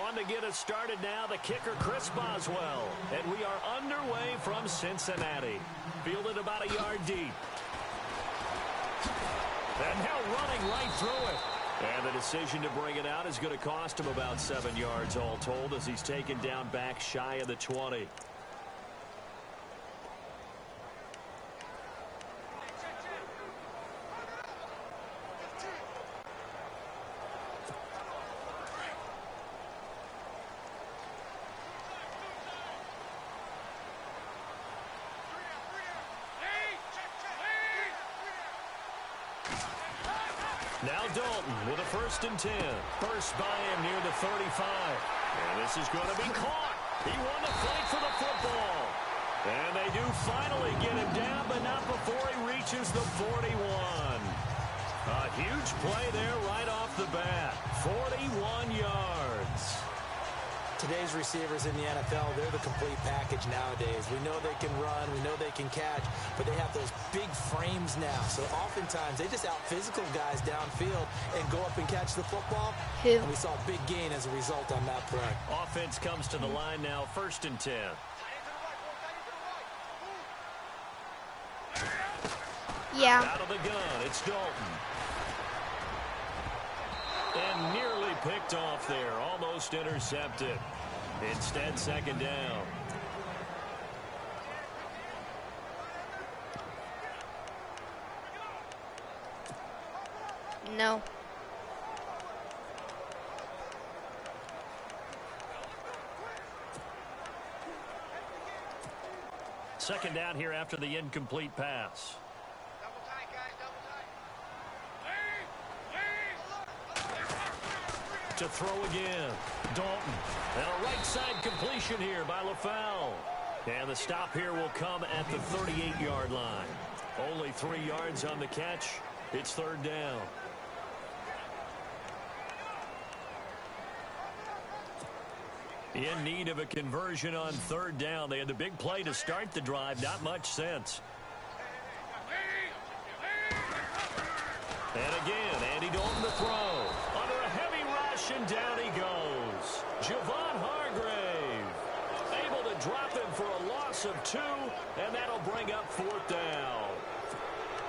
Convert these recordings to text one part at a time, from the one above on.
On to get us started now, the kicker, Chris Boswell. And we are underway from Cincinnati. Fielded about a yard deep. And now running right through it. And the decision to bring it out is going to cost him about 7 yards all told as he's taken down back shy of the 20. Now Dalton with a 1st and 10. First by him near the 35. And this is going to be caught. He won the fight for the football. And they do finally get him down, but not before he reaches the 41. A huge play there right off the bat. 41 yards. Today's receivers in the NFL, they're the complete package nowadays. We know they can run, we know they can catch, but they have those big frames now. So oftentimes they just out-physical guys downfield and go up and catch the football. And we saw a big gain as a result on that play. Offense comes to the line now, 1st and 10. Yeah. Out of the gun, it's Dalton. And nearly picked off there, almost intercepted. Instead, 2nd down. No. Second down here after the incomplete pass. To throw again. Dalton. And a right side completion here by LaFell. And the stop here will come at the 38-yard line. Only 3 yards on the catch. It's 3rd down. In need of a conversion on 3rd down. They had the big play to start the drive. Not much sense. And again, Andy Dalton to throw. Under a heavy rush, and down he goes. Javon Hargrave able to drop him for a loss of 2, and that'll bring up 4th down.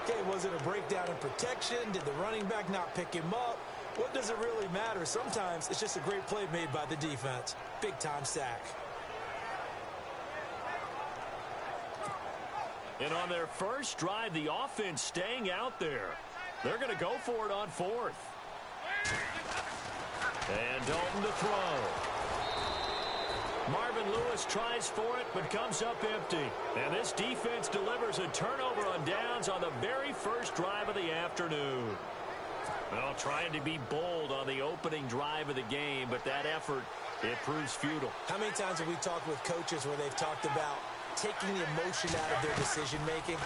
Okay, was it a breakdown in protection? Did the running back not pick him up? What does it really matter? Sometimes it's just a great play made by the defense. Big-time sack. And on their first drive, the offense staying out there. They're going to go for it on 4th. And Dalton to throw. Marvin Lewis tries for it, but comes up empty. And this defense delivers a turnover on downs on the very first drive of the afternoon. Well, trying to be bold on the opening drive of the game, but that effort, it proves futile. How many times have we talked with coaches where they've talked about taking the emotion out of their decision-making?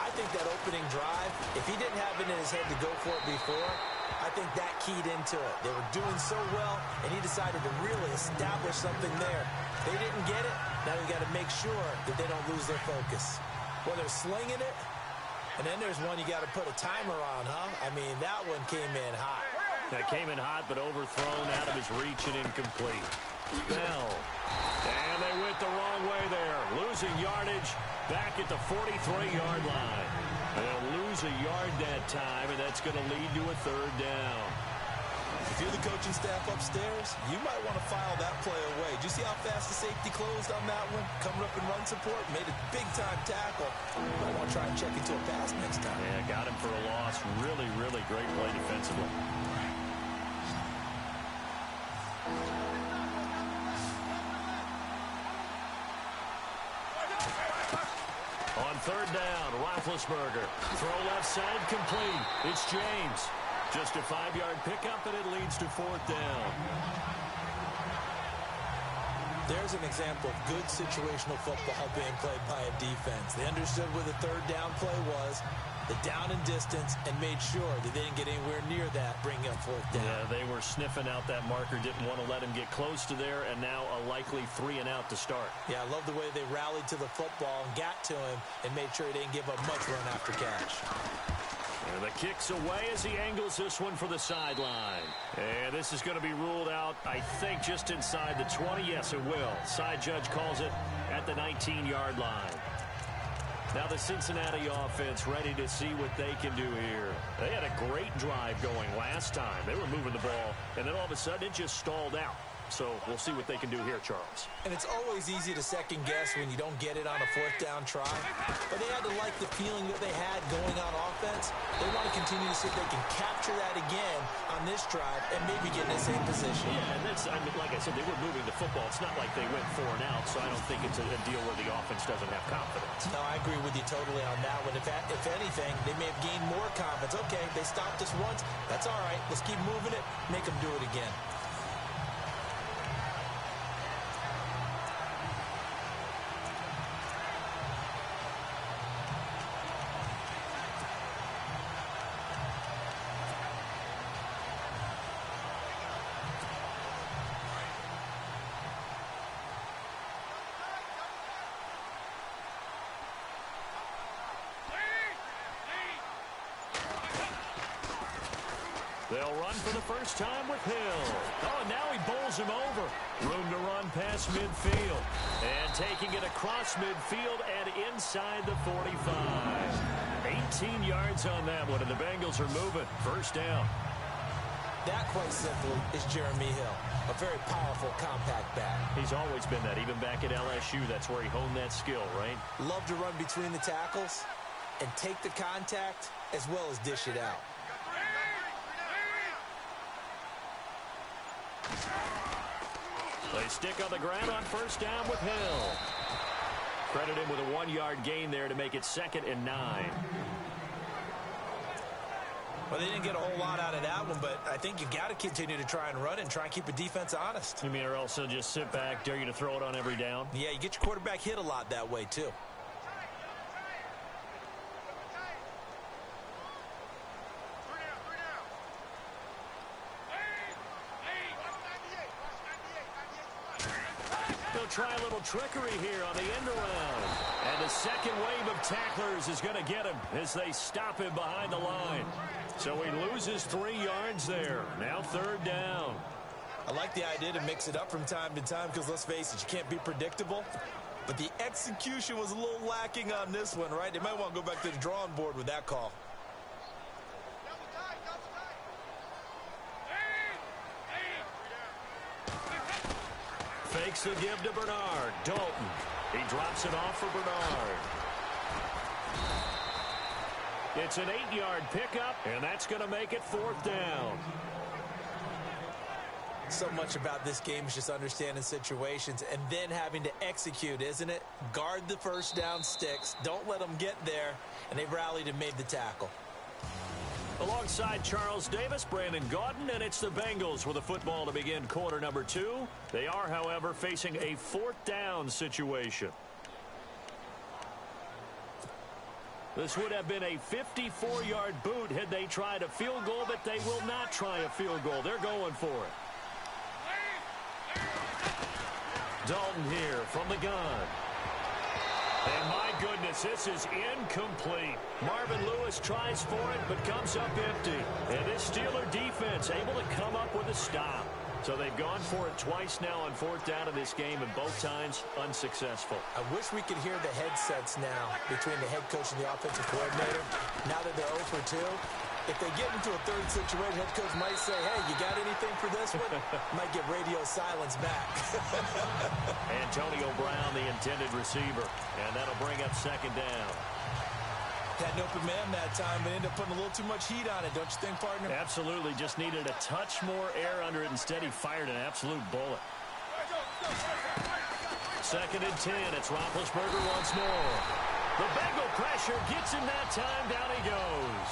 I think that opening drive, if he didn't have it in his head to go for it before, I think that keyed into it. They were doing so well, and he decided to really establish something there. They didn't get it. Now you got to make sure that they don't lose their focus. Well, they're slinging it, and then there's one you got to put a timer on, huh? I mean, that one came in hot. That came in hot, but overthrown out of his reach and incomplete. Bell. And they went the wrong way there. Losing yardage back at the 43-yard line. They'll lose a yard that time, and that's going to lead to a 3rd down. If you're the coaching staff upstairs, you might want to file that play away. Did you see how fast the safety closed on that one? Coming up in run support, made a big-time tackle. You might want to try and check into a pass next time. Yeah, got him for a loss. Really, really great play defensively. On 3rd down, Roethlisberger. Throw left side complete. It's James. Just a 5-yard pickup, and it leads to 4th down. There's an example of good situational football being played by a defense. They understood where the 3rd down play was, the down and distance, and made sure that they didn't get anywhere near that, bringing up 4th down. Yeah, they were sniffing out that marker, didn't want to let him get close to there, and now a likely 3-and-out to start. Yeah, I love the way they rallied to the football and got to him and made sure he didn't give up much run after catch. And the kick's away as he angles this one for the sideline. And this is going to be ruled out, I think, just inside the 20. Yes, it will. Side judge calls it at the 19-yard line. Now the Cincinnati offense ready to see what they can do here. They had a great drive going last time. They were moving the ball, and then all of a sudden it just stalled out. So we'll see what they can do here, Charles. And it's always easy to second guess when you don't get it on a fourth down try. But they had to like the feeling that they had going on offense. They want to continue to see if they can capture that again on this drive and maybe get in the same position. Yeah, and that's, I mean, like I said, they were moving the football. It's not like they went 4 and out, so I don't think it's a deal where the offense doesn't have confidence. No, I agree with you totally on that one. If anything, they may have gained more confidence. Okay, they stopped us once. That's all right. Let's keep moving it. Make them do it again. They'll run for the first time with Hill. Oh, now he bowls him over. Room to run past midfield. And taking it across midfield and inside the 45. 18 yards on that one, and the Bengals are moving. First down. That, quite simply, is Jeremy Hill. A very powerful, compact back. He's always been that. Even back at LSU, that's where he honed that skill, right? Love to run between the tackles and take the contact as well as dish it out. They stick on the ground on first down with Hill. Credit him with a 1-yard gain there to make it 2nd and 9. Well, they didn't get a whole lot out of that one, but I think you've got to continue to try and run and try and keep a defense honest. You mean, or else they'll just sit back, dare you to throw it on every down? Yeah, you get your quarterback hit a lot that way, too. Try a little trickery here on the end around. And the second wave of tacklers is going to get him as they stop him behind the line. So he loses 3 yards there. Now 3rd down. I like the idea to mix it up from time to time because, let's face it, you can't be predictable. But the execution was a little lacking on this one, right? They might want to go back to the drawing board with that call. Fakes the give to Bernard. Dalton. He drops it off for Bernard. It's an 8-yard pickup, and that's going to make it 4th down. So much about this game is just understanding situations and then having to execute, isn't it? Guard the first down sticks. Don't let them get there. And they rallied and made the tackle. Alongside Charles Davis, Brandon Gaudin, and it's the Bengals with a football to begin quarter number 2. They are, however, facing a 4th down situation. This would have been a 54-yard boot had they tried a field goal, but they will not try a field goal. They're going for it. Dalton here from the gun. And my goodness, this is incomplete. Marvin Lewis tries for it, but comes up empty. And this Steeler defense able to come up with a stop. So they've gone for it twice now on 4th down in this game, and both times unsuccessful. I wish we could hear the headsets now between the head coach and the offensive coordinator. Now that they're 0 for 2, if they get into a 3rd situation, head coach might say, hey, you got anything for this one? Might get radio silence back. Antonio Brown, the intended receiver, and that'll bring up 2nd down. Had an open man that time, but ended up putting a little too much heat on it, don't you think, partner? Absolutely. Just needed a touch more air under it. Instead, he fired an absolute bullet. 2nd and 10. It's Roethlisberger once more. The Bengal pressure gets him that time. Down he goes.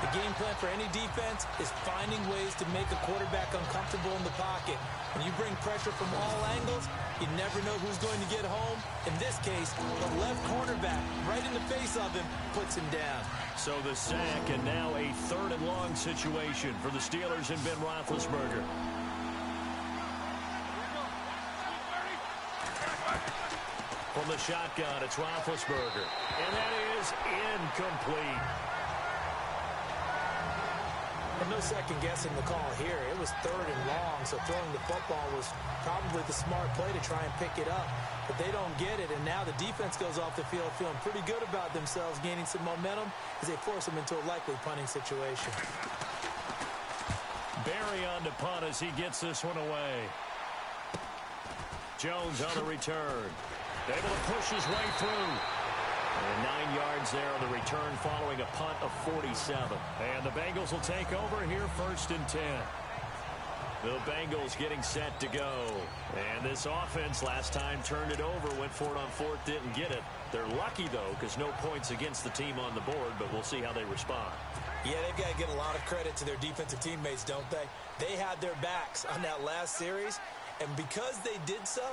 The game plan for any defense is finding ways to make a quarterback uncomfortable in the pocket. When you bring pressure from all angles, you never know who's going to get home. In this case, the left cornerback, right in the face of him, puts him down. So the sack, and now a 3rd and long situation for the Steelers and Ben Roethlisberger. From the shotgun, it's Roethlisberger. And that is incomplete. And no second guessing the call here. It was 3rd and long, so throwing the football was probably the smart play to try and pick it up. But they don't get it, and now the defense goes off the field feeling pretty good about themselves, gaining some momentum as they force them into a likely punting situation. Barry on to punt as he gets this one away. Jones on the return. Able to push his way through. And 9 yards there on the return following a punt of 47. And the Bengals will take over here 1st and 10. The Bengals getting set to go. And this offense last time turned it over, went for it on 4th, didn't get it. They're lucky, though, because no points against the team on the board, but we'll see how they respond. Yeah, they've got to give a lot of credit to their defensive teammates, don't they? They had their backs on that last series, and because they did so,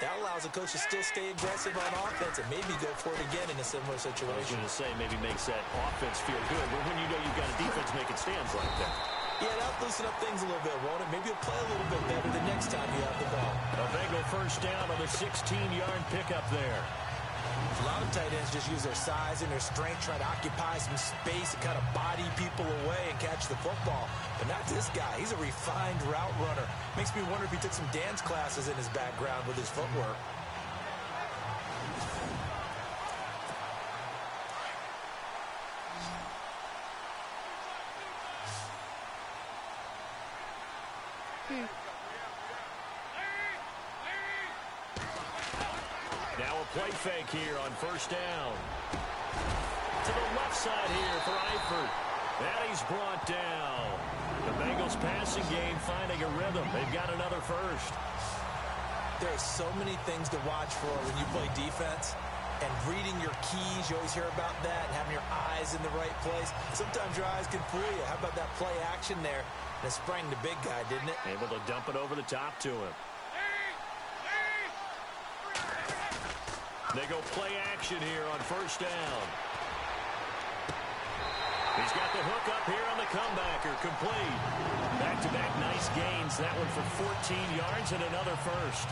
that allows a coach to still stay aggressive on offense and maybe go for it again in a similar situation. I was going to say, maybe makes that offense feel good, but when you know you've got a defense making stands like that. Yeah, that'll loosen up things a little bit, won't it? Maybe you'll play a little bit better the next time you have the ball. A Bengal first down on the 16-yard pickup there. A lot of tight ends just use their size and their strength, try to occupy some space and kind of body people away and catch the football. But not this guy. He's a refined route runner. Makes me wonder if he took some dance classes in his background with his footwork. Now a play fake here on 1st down. To the left side here for Eifert. And he's brought down. The Bengals passing game finding a rhythm. They've got another first. There are so many things to watch for when you play defense. And reading your keys, you always hear about that, and having your eyes in the right place. Sometimes your eyes can fool you. How about that play action there? And it sprang the big guy, didn't it? Able to dump it over the top to him. They go play action here on 1st down. He's got the hook up here on the comebacker. Complete. Back-to-back nice gains. That one for 14 yards and another first.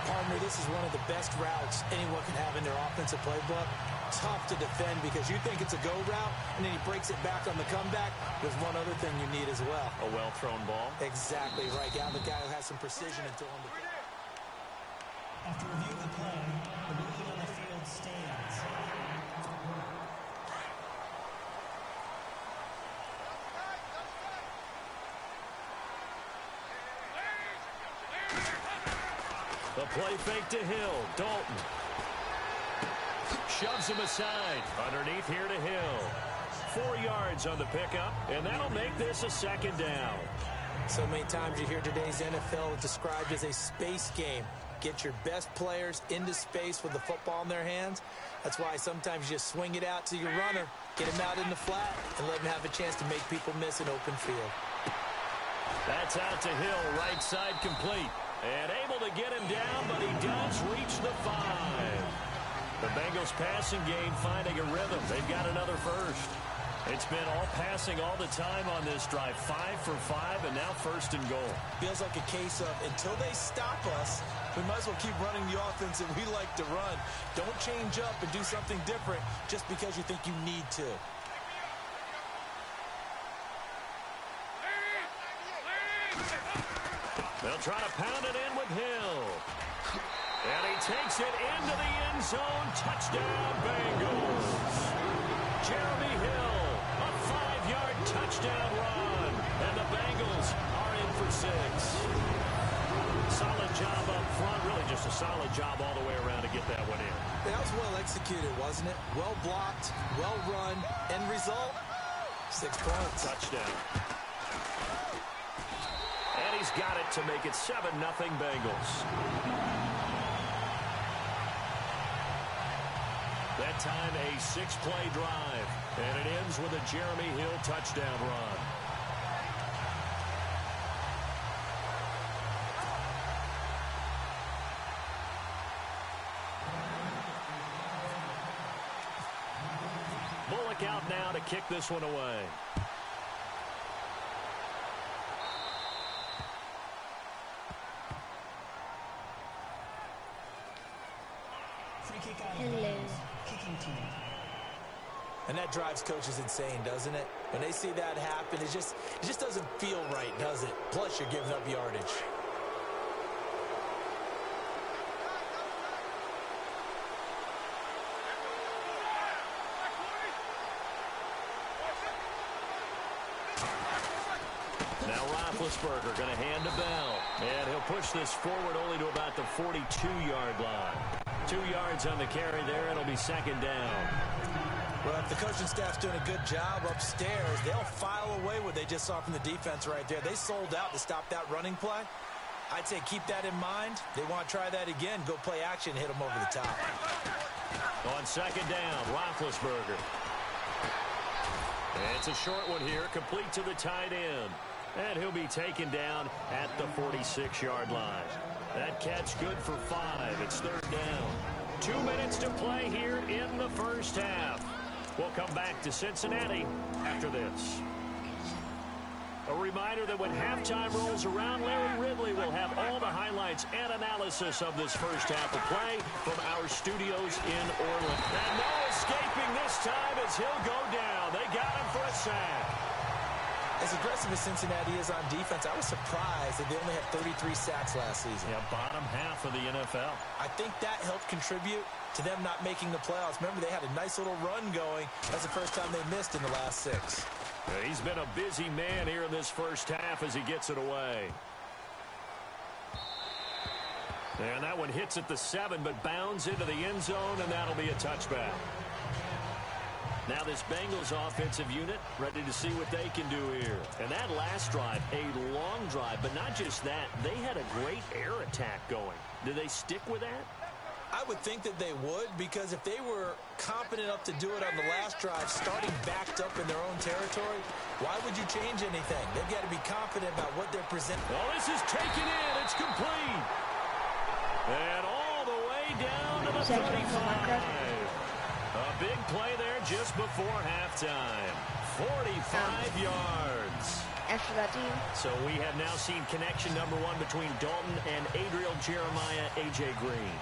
Partner, this is one of the best routes anyone can have in their offensive playbook. Tough to defend because you think it's a go route, and then he breaks it back on the comeback. There's one other thing you need as well. A well-thrown ball. Exactly right. Got the guy who has some precision and throwing the ball. After reviewing the play, the ruling on the field stands. The play fake to Hill. Dalton shoves him aside. Underneath here to Hill. 4 yards on the pickup, and that'll make this a 2nd down. So many times you hear today's NFL described as a space game. Get your best players into space with the football in their hands. That's why sometimes you just swing it out to your runner, get him out in the flat, and let him have a chance to make people miss an open field. That's out to Hill, right side complete. And able to get him down, but he does reach the 5. The Bengals passing game finding a rhythm. They've got another first. It's been all passing all the time on this drive. 5 for 5, and now 1st and goal. Feels like a case of until they stop us, we might as well keep running the offense that we like to run. Don't change up and do something different just because you think you need to. They'll try to pound it in with Hill. And he takes it into the end zone. Touchdown, Bengals. Jeremy Hill, a 5-yard touchdown run. And the Bengals are in for 6. Solid job up front. Really just a solid job all the way around to get that one in. That was well executed, wasn't it? Well blocked, well run. End result, 6 points. Touchdown. And he's got it to make it 7-0 Bengals. That time a 6-play drive. And it ends with a Jeremy Hill touchdown run. Bullock out now to kick this one away. free kick out of Hello. bounds. Kicking team. And that drives coaches insane, doesn't it? When they see that happen, it just doesn't feel right, does it? Plus, you're giving up yardage. Now Roethlisberger going to hand to Bell. And he'll push this forward only to about the 42-yard line. 2 yards on the carry there. It'll be second down. Well, if the coaching staff's doing a good job upstairs, they'll file away what they just saw from the defense right there. They sold out to stop that running play. I'd say keep that in mind. They want to try that again. Go play action, hit them over the top. On second down, Roethlisberger. It's a short one here, complete to the tight end. And he'll be taken down at the 46-yard line. That catch good for 5. It's third down. 2 minutes to play here in the first half. We'll come back to Cincinnati after this. A reminder that when halftime rolls around, Larry Ridley will have all the highlights and analysis of this first half of play from our studios in Orlando. And no escaping this time as he'll go down. They got him for a sack. As aggressive as Cincinnati is on defense, I was surprised that they only had 33 sacks last season. Yeah, bottom half of the NFL. I think that helped contribute to them not making the playoffs. Remember, they had a nice little run going. That's the first time they missed in the last 6. Yeah, he's been a busy man here in this first half as he gets it away. And that one hits at the 7, but bounds into the end zone, and that'll be a touchback. Now this Bengals offensive unit ready to see what they can do here. And that last drive, a long drive, but not just that. They had a great air attack going. Do they stick with that? I would think that they would, because if they were competent enough to do it on the last drive, starting backed up in their own territory, why would you change anything? They've got to be confident about what they're presenting. Oh, this is taken in. It's complete. And all the way down to the 35. A big play there just before halftime. 45 yards. After that, team. So we have now seen connection number 1 between Dalton and Adriel Jeremiah, A.J. Green.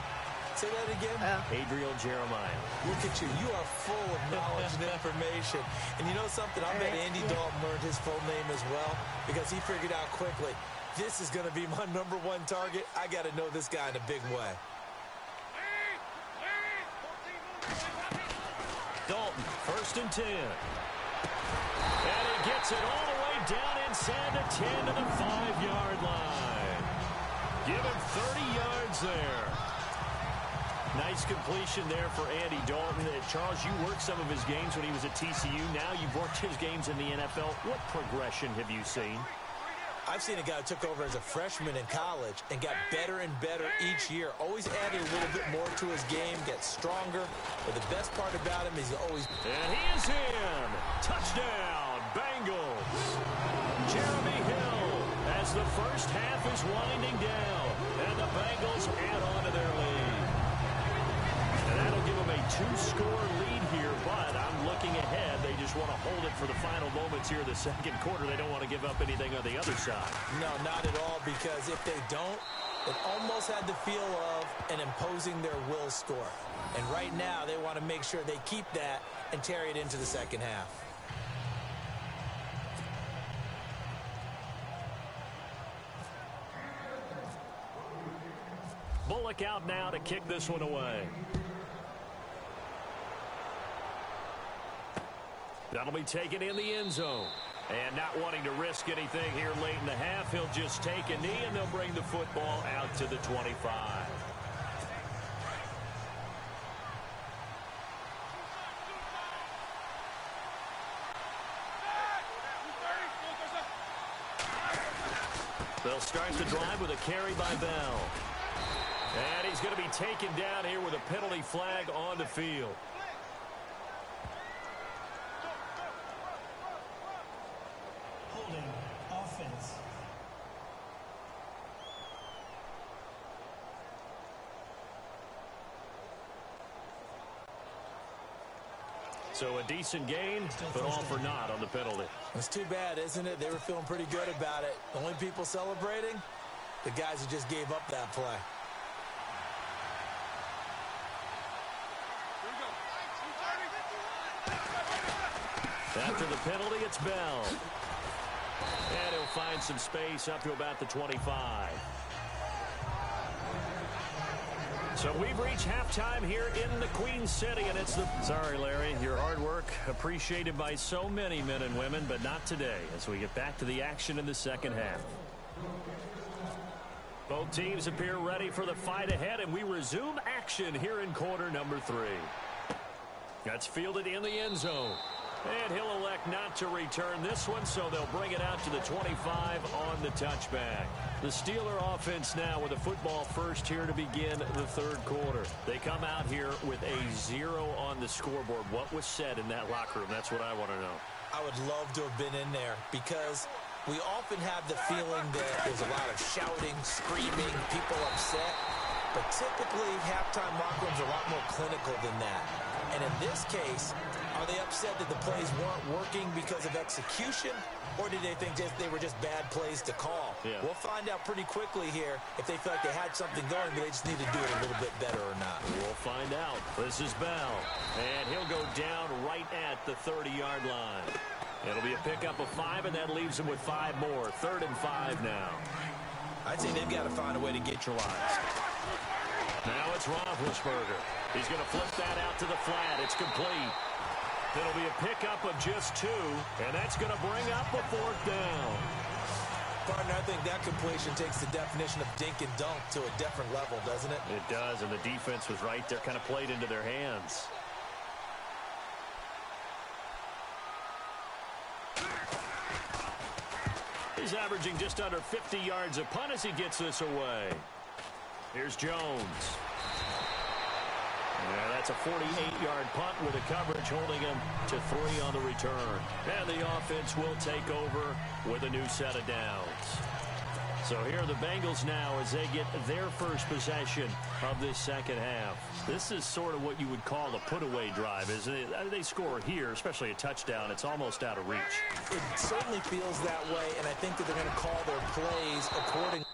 Say that again? Adriel Jeremiah. Look at you. You are full of knowledge and information. And you know something? I bet Andy Dalton learned his full name as well, because he figured out quickly, this is going to be my number 1 target. I got to know this guy in a big way. Dalton, first and 10. And he gets it all the way down inside the 10 to the 5-yard line. Give him 30 yards there. Nice completion there for Andy Dalton. Charles, you worked some of his games when he was at TCU. Now you've worked his games in the NFL. What progression have you seen? I've seen a guy who took over as a freshman in college and got better and better each year. Always added a little bit more to his game, gets stronger. But the best part about him is he's always... And he is in. Touchdown, Bengals. Jeremy Hill as the first half is winding down. And the Bengals add on to their lead. And that'll give them a 2-score lead here, but I'm looking ahead. They just want to hold it for the final moments here in the second quarter. They don't want to give up anything on the other side. No, not at all, because if they don't, it almost had the feel of an imposing their will score. And right now, they want to make sure they keep that and carry it into the second half. Bullock out now to kick this one away. That'll be taken in the end zone. And not wanting to risk anything here late in the half, he'll just take a knee, and they'll bring the football out to the 25. They'll start the drive with a carry by Bell. And he's going to be taken down here with a penalty flag on the field. Holding. Offense. So a decent gain, but all for naught on the penalty. It's too bad, isn't it? They were feeling pretty good about it. The only people celebrating, the guys who just gave up that play. After the penalty, it's Bell. And he'll find some space up to about the 25. So we've reached halftime here in the Queen City, and it's the... Sorry, Larry, your hard work appreciated by so many men and women, but not today as we get back to the action in the second half. Both teams appear ready for the fight ahead, and we resume action here in quarter number 3. That's fielded in the end zone. And he'll elect not to return this one, so they'll bring it out to the 25 on the touchback. The Steeler offense now with a football first here to begin the third quarter. They come out here with a 0 on the scoreboard. What was said in that locker room? That's what I want to know. I would love to have been in there because we often have the feeling that there's a lot of shouting, screaming, people upset. But typically, halftime locker rooms are a lot more clinical than that. And in this case, are they upset that the plays weren't working because of execution, or did they think they were just bad plays to call? Yeah. We'll find out pretty quickly here if they felt like they had something going, but they just need to do it a little bit better or not. We'll find out. This is Bell, and he'll go down right at the 30-yard line. It'll be a pickup of 5, and that leaves him with 5 more. 3rd and 5 now. I'd say they've got to find a way to get your lines. Now it's Roethlisberger. He's going to flip that out to the flat. It's complete. It'll be a pickup of just 2, and that's going to bring up a 4th down. Partner, I think that completion takes the definition of dink and dunk to a different level, doesn't it? It does, and the defense was right there, kind of played into their hands. He's averaging just under 50 yards a punt as he gets this away. Here's Jones. Yeah, that's a 48-yard punt with a coverage holding him to 3 on the return. And the offense will take over with a new set of downs. So here are the Bengals now as they get their first possession of this second half. This is sort of what you would call a put-away drive, isn't it? They score here, especially a touchdown. It's almost out of reach. It certainly feels that way, and I think that they're going to call their plays accordingly.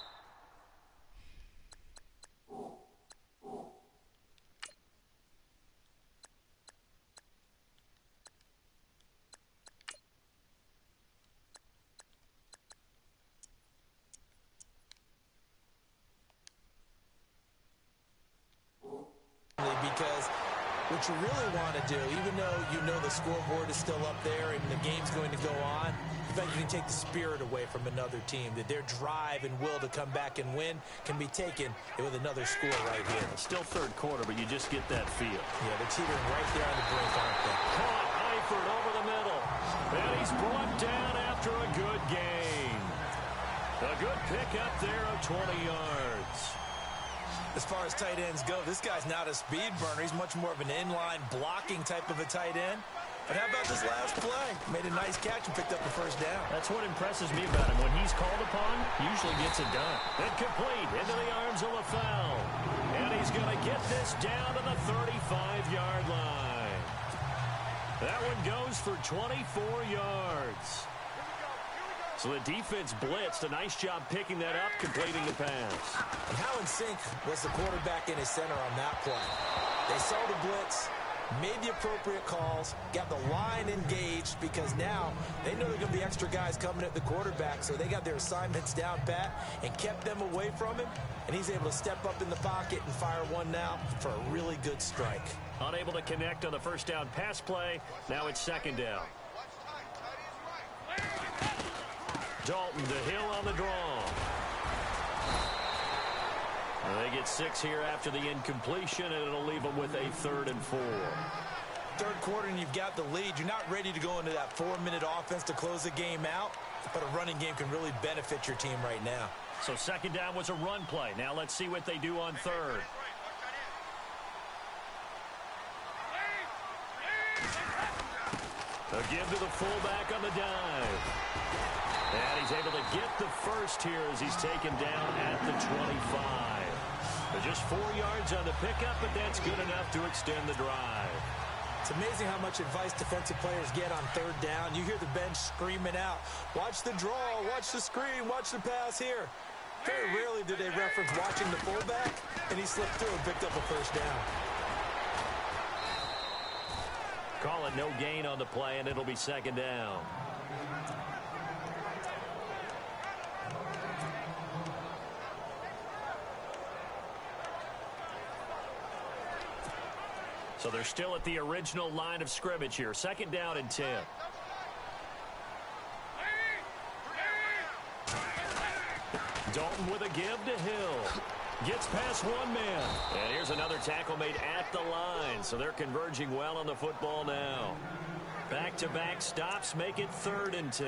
Because what you really want to do, even though you know the scoreboard is still up there and the game's going to go on, in fact, you can take the spirit away from another team, that their drive and will to come back and win can be taken with another score right here. It's still third quarter, but you just get that feel. Yeah, they're teetering right there on the brink, aren't they? Caught Eifert over the middle, and he's brought down after a good gain. A good pickup there of 20 yards. As far as tight ends go, this guy's not a speed burner. He's much more of an inline blocking type of a tight end. But how about this last play? Made a nice catch and picked up the first down. That's what impresses me about him. When he's called upon, he usually gets it done. Incomplete into the arms of LaFell. And he's going to get this down to the 35-yard line. That one goes for 24 yards. So the defense blitzed. A nice job picking that up, completing the pass. And how in sync was the quarterback in his center on that play? They saw the blitz, made the appropriate calls, got the line engaged because now they know there are going to be extra guys coming at the quarterback, so they got their assignments down pat and kept them away from him, and he's able to step up in the pocket and fire one now for a really good strike. Unable to connect on the first down pass play. Now it's second down. Dalton to Hill on the draw. They get 6 here after the incompletion, and it'll leave them with a 3rd and 4. Third quarter, and you've got the lead. You're not ready to go into that 4-minute offense to close the game out, but a running game can really benefit your team right now. So second down was a run play. Now let's see what they do on third. A give to the fullback on the dive. And he's able to get the first here as he's taken down at the 25. But just 4 yards on the pickup, but that's good enough to extend the drive. It's amazing how much advice defensive players get on third down. You hear the bench screaming out, watch the draw, watch the screen, watch the pass here. Very rarely do they reference watching the fullback, and he slipped through and picked up a first down. Call it no gain on the play, and it'll be second down. So they're still at the original line of scrimmage here. Second down and 10. Dalton with a give to Hill. Gets past one man. And here's another tackle made at the line. So they're converging well on the football now. Back-to-back stops make it 3rd and 10.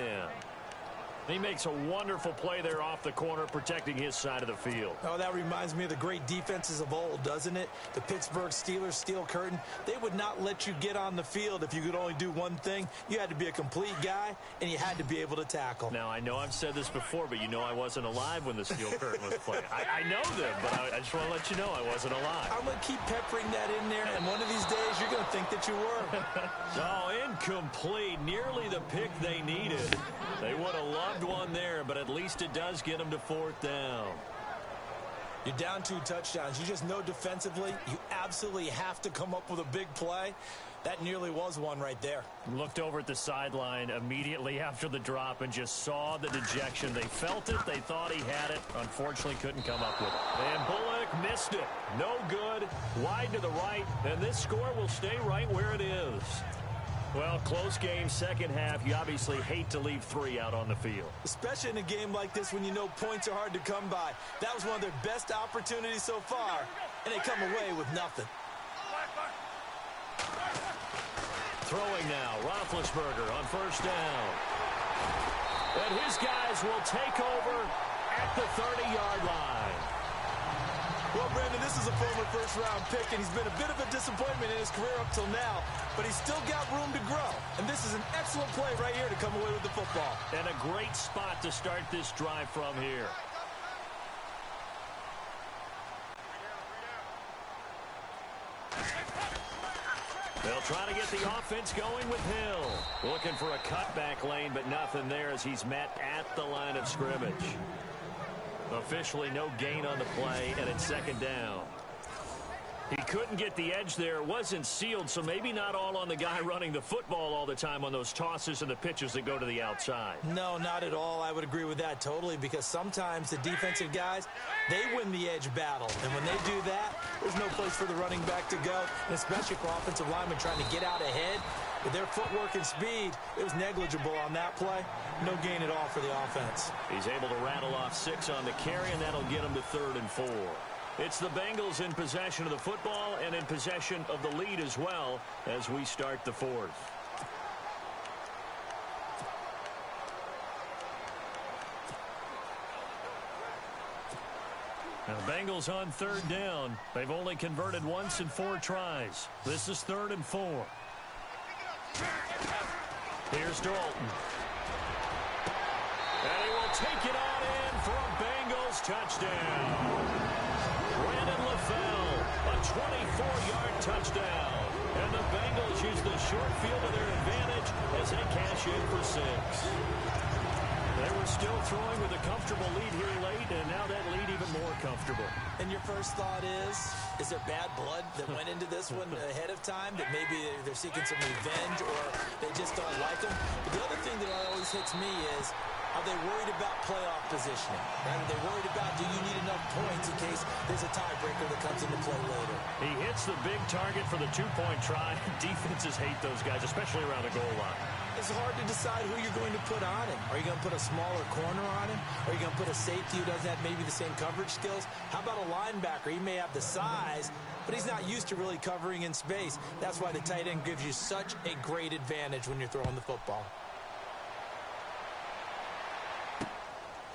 He makes a wonderful play there off the corner, protecting his side of the field. Oh, that reminds me of the great defenses of old, doesn't it? The Pittsburgh Steelers steel curtain. They would not let you get on the field if you could only do one thing. You had to be a complete guy, and you had to be able to tackle. Now, I know I've said this before, but you know I wasn't alive when the steel curtain was playing. I know them, but I just want to let you know I wasn't alive. I'm going to keep peppering that in there, and one of these days you're going to think that you were. Oh, incomplete. Nearly the pick they needed. They would have loved one there, but at least it does get them to 4th down. You're down 2 touchdowns. You just know defensively you absolutely have to come up with a big play. That nearly was one right there. Looked over at the sideline immediately after the drop and just saw the dejection. They felt it. They thought he had it. Unfortunately, couldn't come up with it. And Bullock missed it. No good. Wide to the right. And this score will stay right where it is. Well, close game, second half. You obviously hate to leave 3 out on the field. Especially in a game like this when you know points are hard to come by. That was one of their best opportunities so far, and they come away with nothing. Throwing now, Roethlisberger on 1st down. And his guys will take over at the 30-yard line. Well, Brandon, this is a former first-round pick, and he's been a bit of a disappointment in his career up till now, but he's still got room to grow. And this is an excellent play right here to come away with the football. And a great spot to start this drive from here. They'll try to get the offense going with Hill. Looking for a cutback lane, but nothing there as he's met at the line of scrimmage. Officially no gain on the play, and it's second down. He couldn't get the edge there. Wasn't sealed, so maybe not all on the guy running the football all the time on those tosses and the pitches that go to the outside. No, not at all. I would agree with that totally, because sometimes the defensive guys, they win the edge battle. And when they do that, there's no place for the running back to go, and especially for offensive linemen trying to get out ahead. With their footwork and speed, it was negligible on that play. No gain at all for the offense. He's able to rattle off 6 on the carry, and that'll get him to 3rd and 4. It's the Bengals in possession of the football and in possession of the lead as well as we start the 4th. Now the Bengals on 3rd down. They've only converted once in 4 tries. This is 3rd and 4. Here's Dalton. And he will take it on in for a Bengals touchdown. Brandon LaFell, a 24-yard touchdown. And the Bengals use the short field to their advantage as they cash in for 6. They were still throwing with a comfortable lead here late, and now that lead even more comfortable. And your first thought is there bad blood that went into this one ahead of time, that maybe they're seeking some revenge or they just don't like them? But the other thing that always hits me is, are they worried about playoff positioning? Right? Are they worried about, do you need enough points in case there's a tiebreaker that comes into play later? He hits the big target for the 2-point try. Defenses hate those guys, especially around the goal line. It's hard to decide who you're going to put on him. Are you going to put a smaller corner on him? Are you going to put a safety who doesn't have maybe the same coverage skills? How about a linebacker? He may have the size, but he's not used to really covering in space. That's why the tight end gives you such a great advantage when you're throwing the football.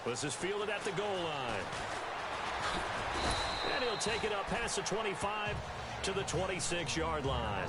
This is fielded at the goal line. And he'll take it up past the 25 to the 26-yard line.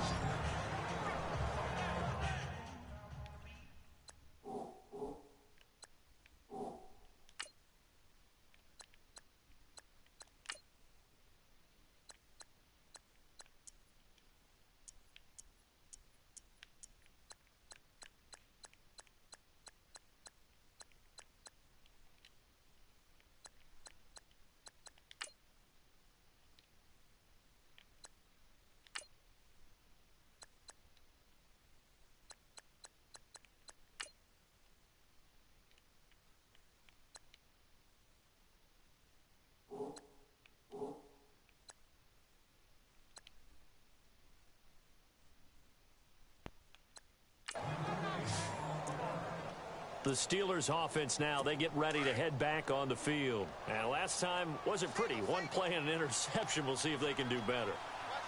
The Steelers offense now, they get ready to head back on the field. And last time wasn't pretty. One play and an interception. We'll see if they can do better.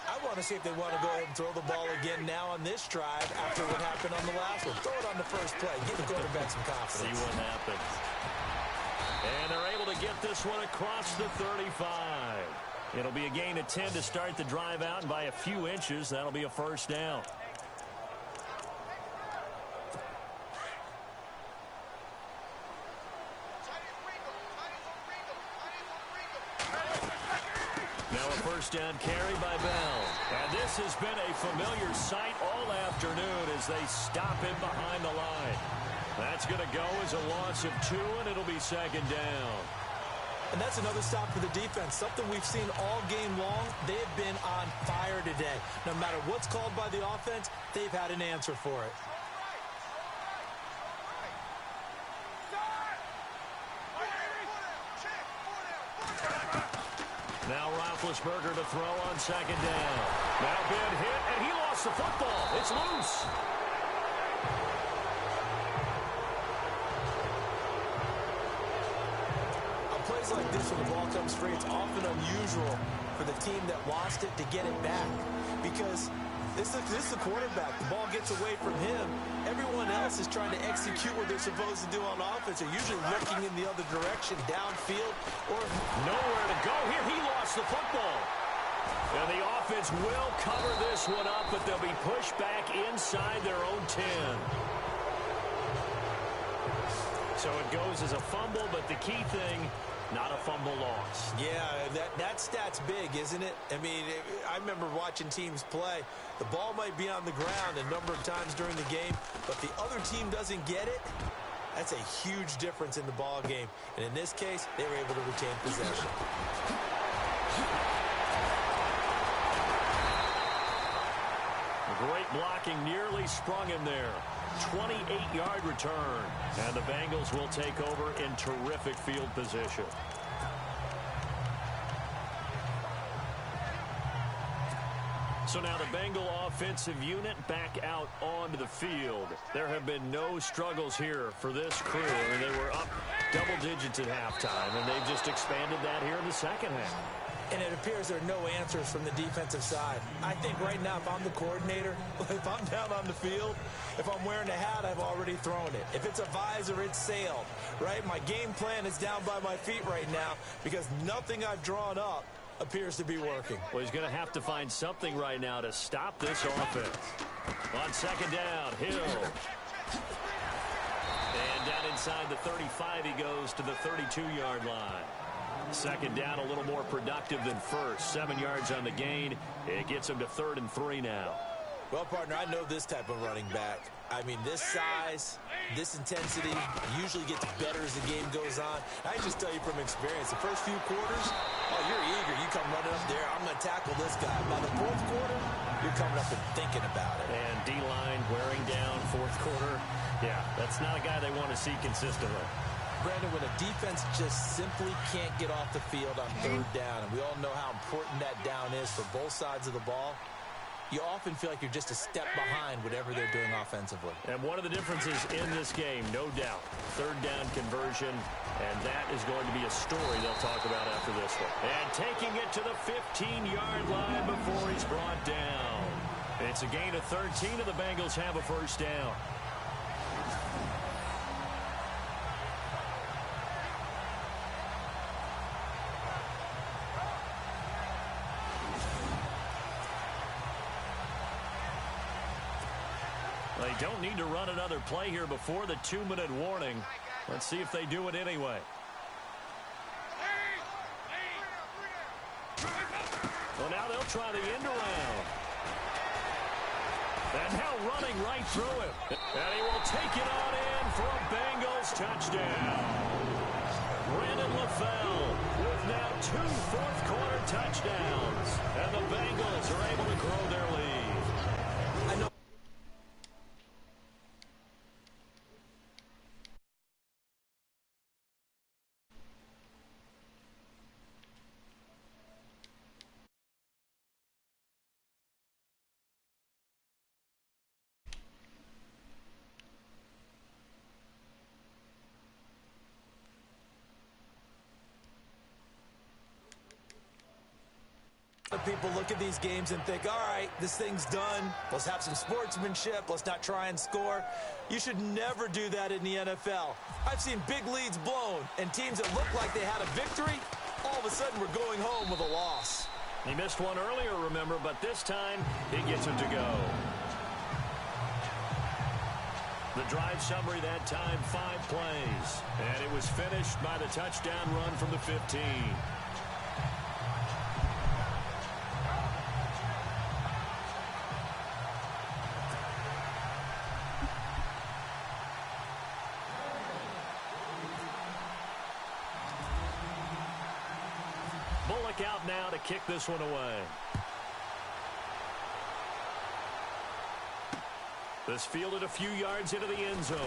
I want to see if they want to go ahead and throw the ball again now on this drive after what happened on the last one. Throw it on the first play. Give the quarterback some confidence. See what happens. And they're able to get this one across the 35. It'll be a gain of 10 to start the drive out, and by a few inches, that'll be a first down. Now a first down carry by Bell. And this has been a familiar sight all afternoon as they stop him behind the line. That's going to go as a loss of 2, and it'll be second down. And that's another stop for the defense. Something we've seen all game long. They have been on fire today. No matter what's called by the offense, they've had an answer for it. Now Roethlisberger to throw on second down. Now been hit, and he lost the football. It's loose. Plays like this when the ball comes free, it's often unusual for the team that lost it to get it back because this is the quarterback. The ball gets away from him. Everyone else is trying to execute what they're supposed to do on offense. They're usually looking in the other direction, downfield, or nowhere to go here. He lost the football. And the offense will cover this one up, but they'll be pushed back inside their own 10. So it goes as a fumble, but the key thing, not a fumble loss. Yeah, that stat's big, isn't it? I mean, I remember watching teams play. The ball might be on the ground a number of times during the game, but the other team doesn't get it. That's a huge difference in the ball game. And in this case, they were able to retain possession. Great blocking, nearly sprung him there. 28-yard return. And the Bengals will take over in terrific field position. So now the Bengal offensive unit back out onto the field. There have been no struggles here for this crew. I mean, they were up double digits at halftime, and they've just expanded that here in the second half. And it appears there are no answers from the defensive side. I think right now, if I'm the coordinator, if I'm down on the field, if I'm wearing a hat, I've already thrown it. If it's a visor, it's sailed, right? My game plan is down by my feet right now because nothing I've drawn up appears to be working. Well, he's going to have to find something right now to stop this offense. On second down, Hill. And down inside the 35, he goes to the 32-yard line. Second down, a little more productive than first. 7 yards on the gain. It gets him to 3rd and 3 now. Well, partner, I know this type of running back. I mean, this size, this intensity usually gets better as the game goes on. I just tell you from experience, the first few quarters, oh, you're eager. You come running up there, I'm going to tackle this guy. By the fourth quarter, you're coming up and thinking about it. And D-line wearing down fourth quarter. Yeah, that's not a guy they want to see consistently. Brandon, when a defense just simply can't get off the field on third down, and we all know how important that down is for both sides of the ball, you often feel like you're just a step behind whatever they're doing offensively. And one of the differences in this game, no doubt, third down conversion, and that is going to be a story they'll talk about after this one. And taking it to the 15-yard line before he's brought down. It's a gain of 13, and the Bengals have a first down. They don't need to run another play here before the 2-minute warning. Let's see if they do it anyway. Well, now they'll try the end around. And now running right through him. And he will take it on in for a Bengals touchdown. Brandon LaFell with now 2 fourth-quarter touchdowns. And the Bengals are able to grow their lead. I know. of people look at these games and think, all right, this thing's done. Let's have some sportsmanship. Let's not try and score. You should never do that in the NFL. I've seen big leads blown and teams that looked like they had a victory, all of a sudden we're going home with a loss. He missed one earlier, remember, but this time he gets it to go. The drive summary that time, 5 plays. And it was finished by the touchdown run from the 15. Bullock out now to kick this one away. This fielded a few yards into the end zone.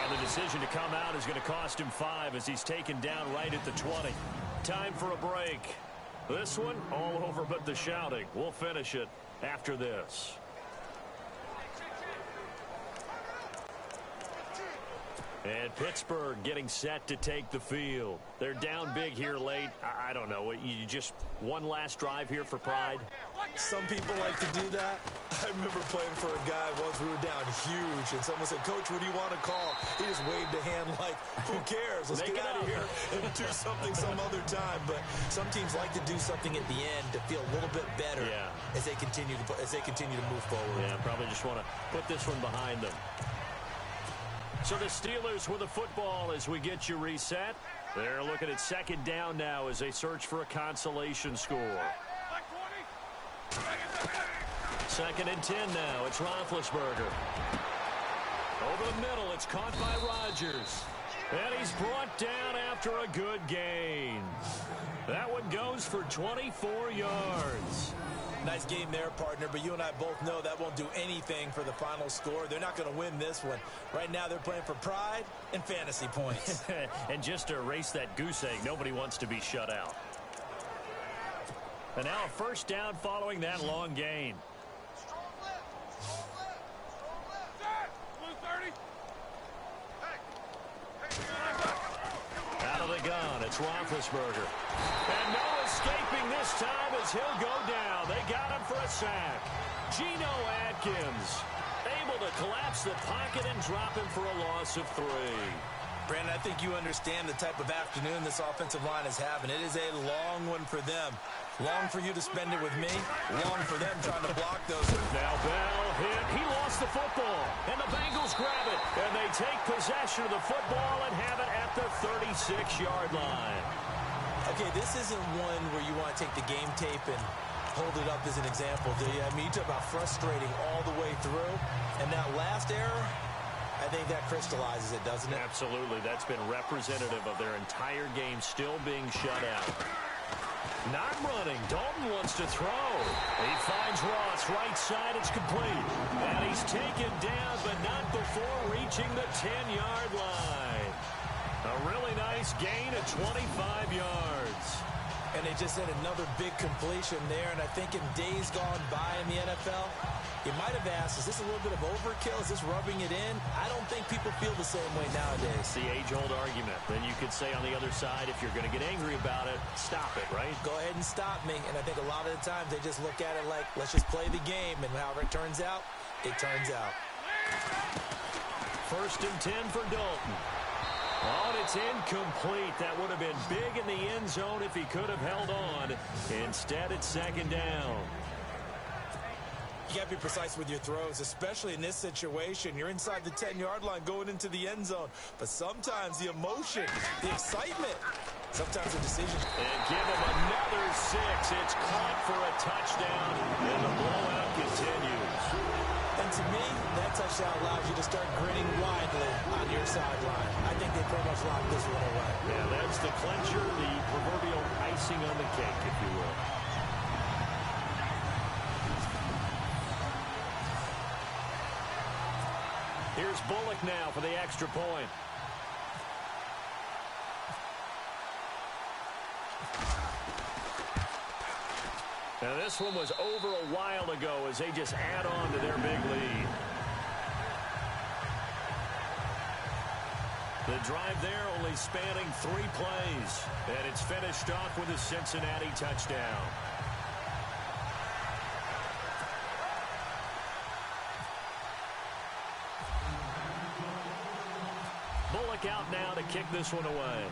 And the decision to come out is going to cost him 5 as he's taken down right at the 20. Time for a break. This one all over but the shouting. We'll finish it after this. And Pittsburgh getting set to take the field. They're down big here late. I don't know. You just one last drive here for pride? Some people like to do that. I remember playing for a guy once we were down huge, and someone said, Coach, what do you want to call? He just waved a hand like, who cares? Let's get out of here and do something some other time. But some teams like to do something at the end to feel a little bit better as they continue to move forward. Yeah, probably just want to put this one behind them. So the Steelers with the football as we get you reset. They're looking at second down now as they search for a consolation score. Second and 10 now. It's Roethlisberger. Over the middle. It's caught by Rodgers. And he's brought down after a good gain. That one goes for 24 yards. Nice game there, partner, but you and I both know that won't do anything for the final score. They're not going to win this one. Right now they're playing for pride and fantasy points. And just to erase that goose egg, nobody wants to be shut out. And now a first down following that long gain. Out of the gun, it's Roethlisberger. And no escaping this time as he'll go down. They got him for a sack. Geno Atkins able to collapse the pocket and drop him for a loss of 3. Brandon, I think you understand the type of afternoon this offensive line is having. It is a long one for them. Long for you to spend it with me. Long for them trying to block those. Now Bell hit. He lost the football. And the Bengals grab it. And they take possession of the football and have it at the 36-yard line. Okay, this isn't one where you want to take the game tape and hold it up as an example, do you? I mean, you talk about frustrating all the way through. And that last error, I think that crystallizes it, doesn't it? Absolutely. That's been representative of their entire game still being shut out. Not running. Dalton wants to throw. He finds Ross right side. It's complete. And he's taken down, but not before reaching the 10-yard line. A really nice gain of 25 yards. And they just had another big completion there. And I think in days gone by in the NFL, you might have asked, is this a little bit of overkill? Is this rubbing it in? I don't think people feel the same way nowadays. It's the age-old argument. Then you could say on the other side, if you're going to get angry about it, stop it, right? Go ahead and stop me. And I think a lot of the times they just look at it like, let's just play the game. And however it turns out, it turns out. First and 10 for Dalton. Oh, and it's incomplete. That would have been big in the end zone if he could have held on. Instead, it's second down. You got to be precise with your throws, especially in this situation. You're inside the 10-yard line going into the end zone. But sometimes the emotion, the excitement, sometimes the decision. And give him another 6. It's caught for a touchdown, and the blowout continues. And to me, that touchdown allows you to start grinning widely on your sideline. I think they pretty much locked this one away. Yeah, that's the clincher, the proverbial icing on the cake, if you will. Here's Bullock now for the extra point. Now this one was over a while ago as they just add on to their big lead. The drive there only spanning 3 plays. And it's finished off with a Cincinnati touchdown. Bullock out now to kick this one away.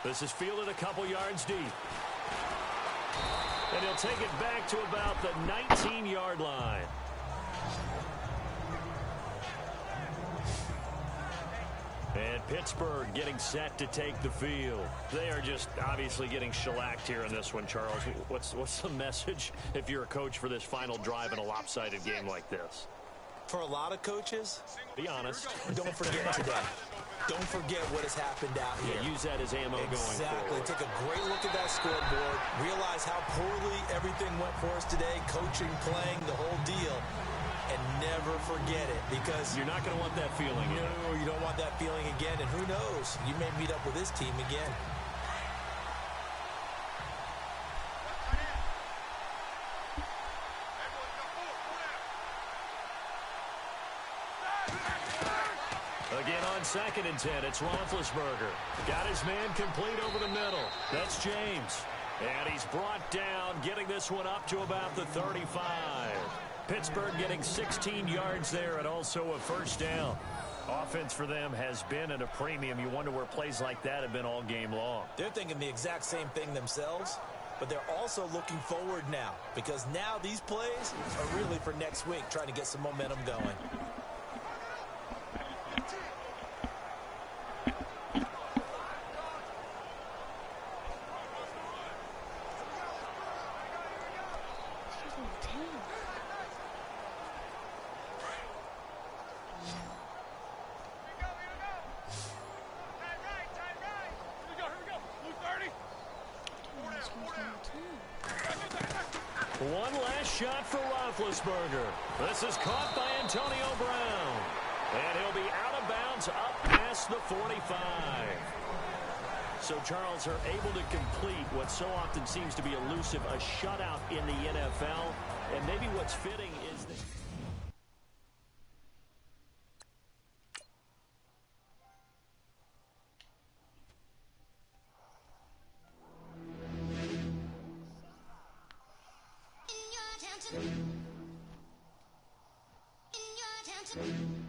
This is fielded a couple yards deep. And he'll take it back to about the 19-yard line. And Pittsburgh getting set to take the field. They are just obviously getting shellacked here in this one, Charles. What's the message if you're a coach for this final drive in a lopsided game like this? For a lot of coaches, be honest. Don't forget today. Don't forget what has happened out here. Yeah, use that as ammo going forward. Exactly. Take a great look at that scoreboard. Realize how poorly everything went for us today. Coaching, playing, the whole deal. And never forget it, because you're not going to want that feeling. No, you don't want that feeling again. And who knows? You may meet up with this team again. Again on 2nd and 10, it's Roethlisberger. Got his man complete over the middle. That's James. And he's brought down, getting this one up to about the 35. Pittsburgh getting 16 yards there and also a first down. Offense for them has been at a premium. You wonder where plays like that have been all game long. They're thinking the exact same thing themselves, but they're also looking forward now, because now these plays are really for next week, trying to get some momentum going. One last shot for Roethlisberger. This is caught by Antonio Brown. And he'll be out of bounds up past the 45. So Charles are able to complete what so often seems to be elusive, a shutout in the NFL. And maybe what's fitting is that... In your attention.